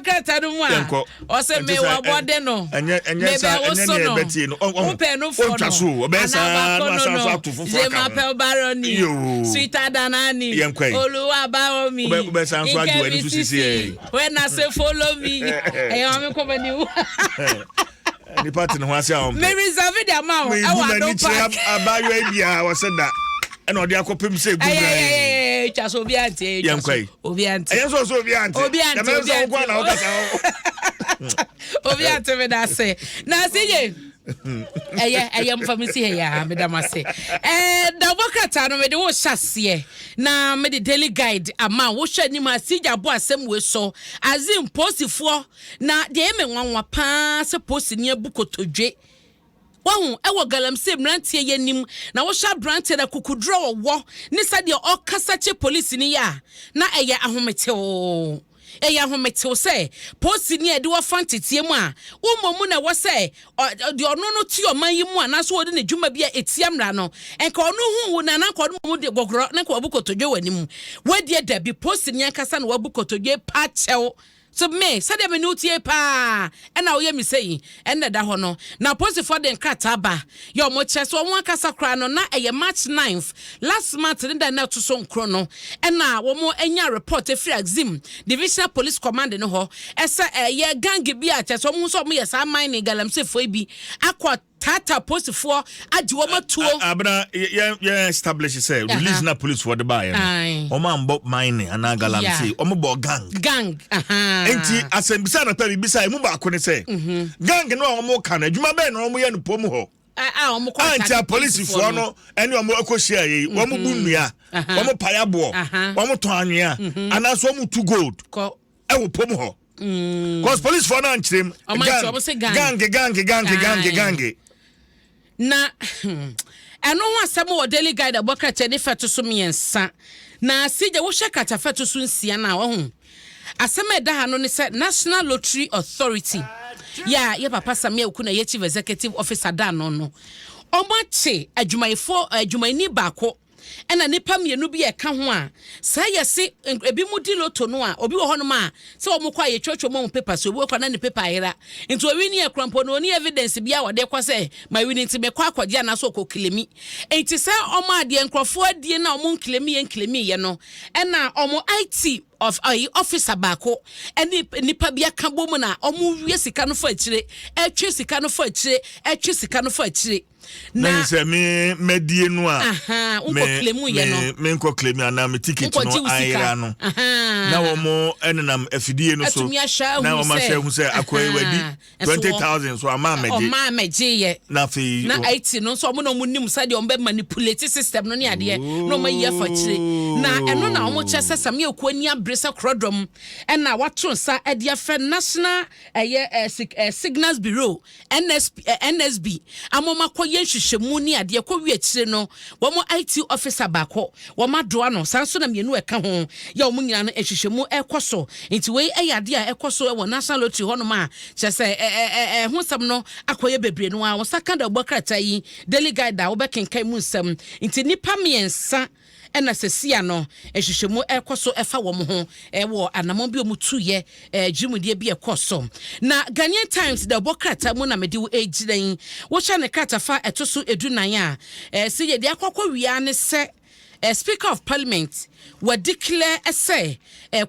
krata no mu a o se me wa bode no enye sa enye ne beti no o pe no fo no o be sa no asa atu fufu aka je ma pe baroni sweeter than ani Oluwa ba mi o be sa so aju eni sisi when I say follow me e o me come ni ni party no ho ase a me reserve the amount e wa Adom Park abayo bia wo se da e na odi akopem se gu gra cha so bia ante obi ante e so obi ante na me so go na o kasa obi ante me da se na sije eye mfamisi he ya me da mase da bokata no me de wo hyase na me de daily guide ama wo hwa ni ma sija bo asem we so azim posifo na de me nwanwa pa se posi ni abukotodwe wahu ewo galamse mrantie yanim na wo hwa branche da kukudro wo ni sade o kasache police ni ya na eye ahometewo eya hometew say post ni e de wo fantetie mu a umomu na wo say de ono no ti oman yi mu ana so wo de ne dwuma bia etia mra no enka ono hu wo na na ko no mu de gogoro na ko abukotodwe wani mu wadie da bi post ni ankasa na wabukotodwe pa chew so me sade me nutie pa na wo ye mi sei na da ho no na post for the krata ba yo mo che so won akasa kra no na eye March 9th last month na to so nkro no na wo mo anya report free exim divisional police command no ho esa ye gang bi a che so mo so mo ye sa mine galamse fo bi akwa tata post for ajiwo matuo abra ye establish say release na police for the buy o man bob mine ana galamse o mo bo gang enti asembisa na pari bisa e mu ba ko ne say gang no o mo kan adwuma be na o mo ye no pom ho o mo anti police for no ene o mo akohia yi o mo bunua o mo payabo o mo to anwea ana so mo to gold e wo pom ho cause police for na nchirem gang na eno ho asem wo daily guide abokate ne feto so miensa na sije wo hwe kata feto so nsia na wo ho asem eda ha no ne se National Lottery Authority ya papa Samia Okuna ye chief executive officer da no omache adwumayni baako ena nipa mienu bi eka ho a sa yesi ebi mudi loto no a obi wo ho no ma se wo mokwa ye twotwo mo paper so obi kwa na ne paper ayera nti owi ni ekrampo no ni evidence bia wo de kwa se ma wi ni nti me kwa akwaje na so kokilemi enti se omo ade nkrofo adie na omo nkilemi ye no ena omo IT of officer baako eni nipa bia ka bomu na omo wie sika no fa akire etwe sika no fa akire na se me medie no a klemu ye no me nko klemu ana me ticket no ayira no na wo mo enenam afidie no so na wo ma hwe hu se akoy wadi 20,000 so ama meje ye na fe na 80 no so mo no nim sade o be manipulate system no ne ade no ma yi fa kire na eno na wo che sesam ye ko ani abresa krodom na wato sa ade afa National Signals Bureau NSB amoma koye nhwehwemu ni ade ko wi akire no wo mo IT officer baako wo ma doa no sanso na mienu eka ho ya wo nyina no ehwehwemu ekoso nti we eyade a ekoso wo National Lottery ho no ma che se ho sam no akoye bebre no a wo sakanda ogbokrata yi daily guide a wo bekenkan mu nsam nti nipa miensa ena sesia no ehwehwemu ekoso efa wo mo ho wo anamon bi omutu ye jimudie bi ekoso na Ghanaian Times da ogbokrata mu na mede wo egiran wo hya ne krata fa etoso edunan a se ye de akokɔ wia ne se Speaker of Parliament wa declare say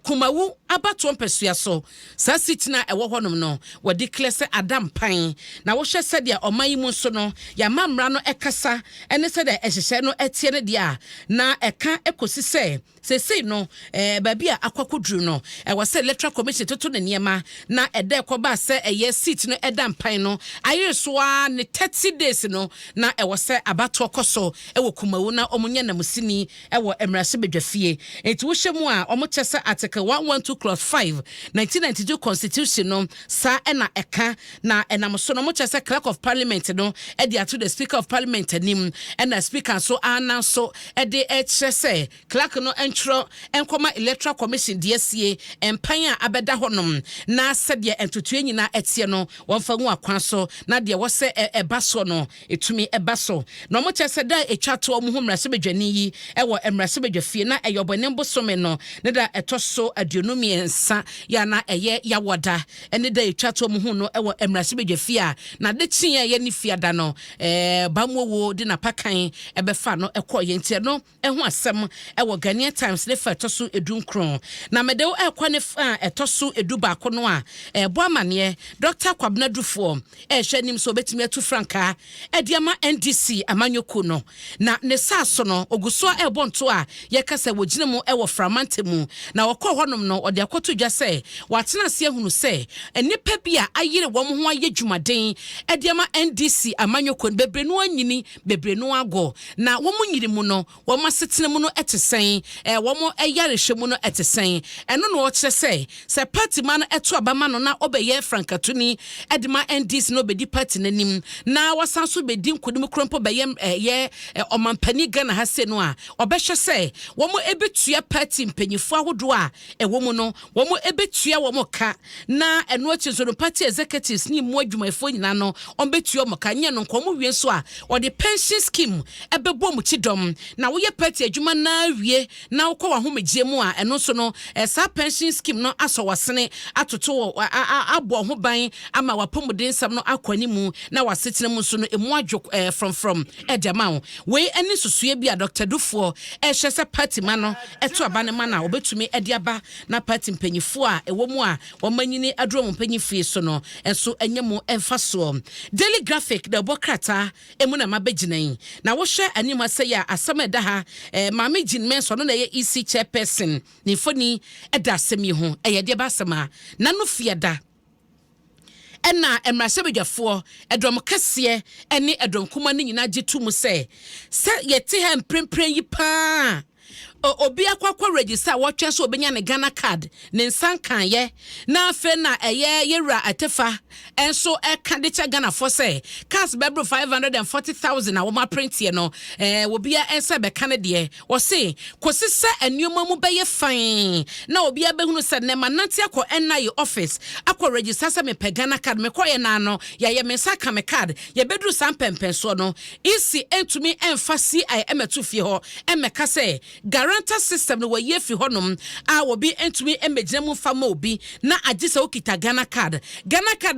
kumawu abato mpesua so sa sitina ewo honom no wa declare say Adam Pan na wo hwe se dia oman yi mu so no ya mamra no ekasa ene se de ehhye no etie ne dia na eka ekosi se no ba bia akwakodru no wa se electoral commission toto ne niema na ede ekoba se eye seat no Adam Pan no ayesoa ne 30 days no na ewo se abato koso ewo kumawu na omunye na musini ewo emrase bedwafie enti wo hye mu a omo chese article 112 clause 5 1992 constitution no sa ena eka na enam so no mo chese clerk of parliament no e dia to the speaker of parliament anim ena speaker so ana so e de chese clerk no entro enkoma electoral commission DSA empan a abeda honom na sede entotu nyina etie no wonfa hu akwan so na de wo se eba so no etumi eba so no mo chese da etwato omo hu mrase bedwani yi ewo emrase bedwafie na eyobone mbosome no ne da etoso adionumi miensa ya na eye ya wada ene da etwa to mu hu no ewo emrase bedwafia na de chia ye ni fiada no bamwowo de na pakan ebefa no ekoye ntie no eho asem ewo Ghanaian Times le fa toso edunkron na mede wo ekwa ne fa etoso edu ba ko no a bo amane Dr. Kwabena Dufo hwenim so betimi atu franka ediama NDC amanyoko no na ne saso no oguso ebonto a ye kasa wogine mu ewo framante mu na wokọ honom no ode akoto dwa se watena se ahunu se enipa bia ayire wo ho aye dwumaden ediama NDC amanyoko bebre no anyini bebre no ago na wo mu nyiri mu no wo masetene mu no etesen wo mu eyarehwe mu no etesen eno no wo kire se party man eto abama no na obeye frankatuni edima NDC no bedi party nanim na wasanso bedi nkodim krompo beye ye omampani Ghana ha se no a obehwe se wo mu ebetua party mpanyifo ahodo a wo mu no wo mu ebetua wo mu ka na eno achizo no party executives ni mu adwumayefo nyina no ombetua mo ka nye no nkomo wie so a wo de pension scheme ebebo mu chidom na wo ye party adwuma na wie na wo kwa homegye mu a eno so no sa pension scheme no aso wasene atoto abo ho ban ama wapomuden sam no akwani mu na wasetena mu so no emu adwo from edema we eni susue bia Dr. Dufo ehwese party ma no eto abane ma na obetumi ediaba na party mpanyifo a ewo mu a womanyini adro mu mpanyifie so no enso enyemu emfaso Daily Graphic da bokrata emu na mabeginan na wo hwe anima se ya asama da ha maame ginmen so no na ye EC chairperson ni foni eda asemi ho eyede ba asema na no fiada ena emrase bedwafo edom kase ene edom kuma ne nyina gyetu se yete ha mprempren yi pa obi akwakwa register watwe so obenya ne Ghana card ne nsankan ye na afe na eye yera atefa enso eka de cha Ghana for say cars bebro 540,000 na wo ma print ye no obi a ense be kan de wo se kosisa enuoma mu beye fine na obi a behunu se ne manante akọ NI office akọ register se me pe Ghana card me koye na no ye me nsaka me card ye bedru sampempen so no isi entumi emfasi ai emetu fie ho emeka se guarantor system no waye fi honom a obi entumi emegyina mu fama obi na agisa okita Ghana card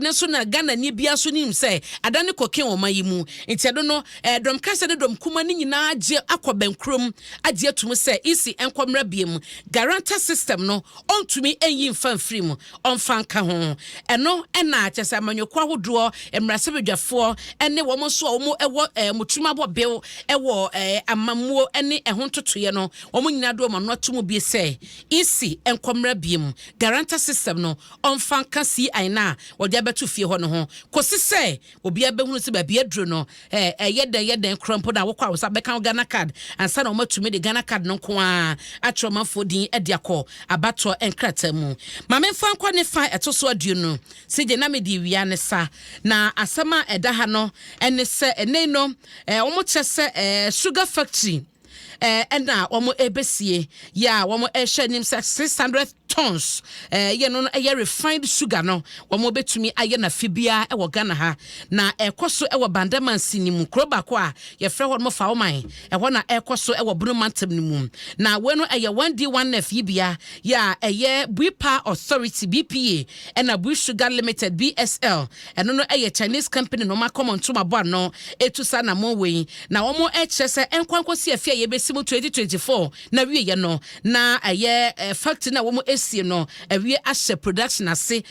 ne so na Ghana ni bia so nim se adane koken o mayimu entiado no dom kase de dom kuma ni nyina age akobenkrom age atum se isi enkomra biem guarantor system no ontumi enyi mfa mfiri mu onfanka ho eno na achese amanyoko ahodo emrase bedwafo ene wo mo so wo ewo mutuma bo bill ewo amamuo ene ehon totoye no wo nyina do ma no atumu bi se isi enkomra biem guarantor system no onfanka si aina wo de abetu fie ho no ho kosi se obi abehunu se ba bia duro no yeden krompo na wo kwa wo sa beka Ghana card ansa na wo matumi de Ghana card no ko a atromafo din ediakọ abato enkrata mu mamemfa nkwa ne fa etoso aduo no seje na medi wia ne sa na asama edaha no ene se ene no wo mo chese sugar factory ena womo ebesie ya womo ehwenim 600 tons ye no refined sugar no womo betumi aye na fibia e wo Ghana ha na ekoso e wo bandaman sinimu kroba ko a ye frɛ ho mo fa woman ho na ekoso e wo brumantam nimu na we no eye 1D1F yibia ya eye Buipa Authority BPA ena Bui Sugar Limited BSL eno no eye Chinese company no ma common to mabo no etusa na mo we na womo ehwese enkwankosi afia ye besi mu 2024 na wie ye no na eye factory na womo esie no awie ahye production ase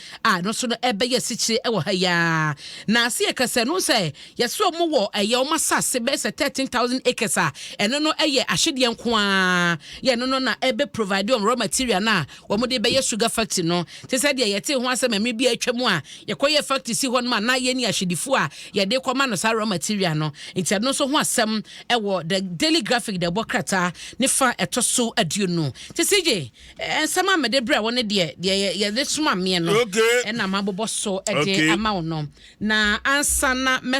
no so no ebeye sichire e wo ha ya na ase ye kase no say yeso mo wo eye o masase be 13,000 acres eno no eye ahyede nko a ye no na ebe provide raw material na womo de beye sugar factory no te say de ye te ho asema me bia atwam a ye koye factory si ho no na ye ni ahyedifo a ye de koma no sa raw material no nti no so ho asem e wo the Daily Graphic de bokrata ne fa etoso aduo no te sije ensama me de bra woni de ye de suma me no e na mabobo so e de ama no na ansa na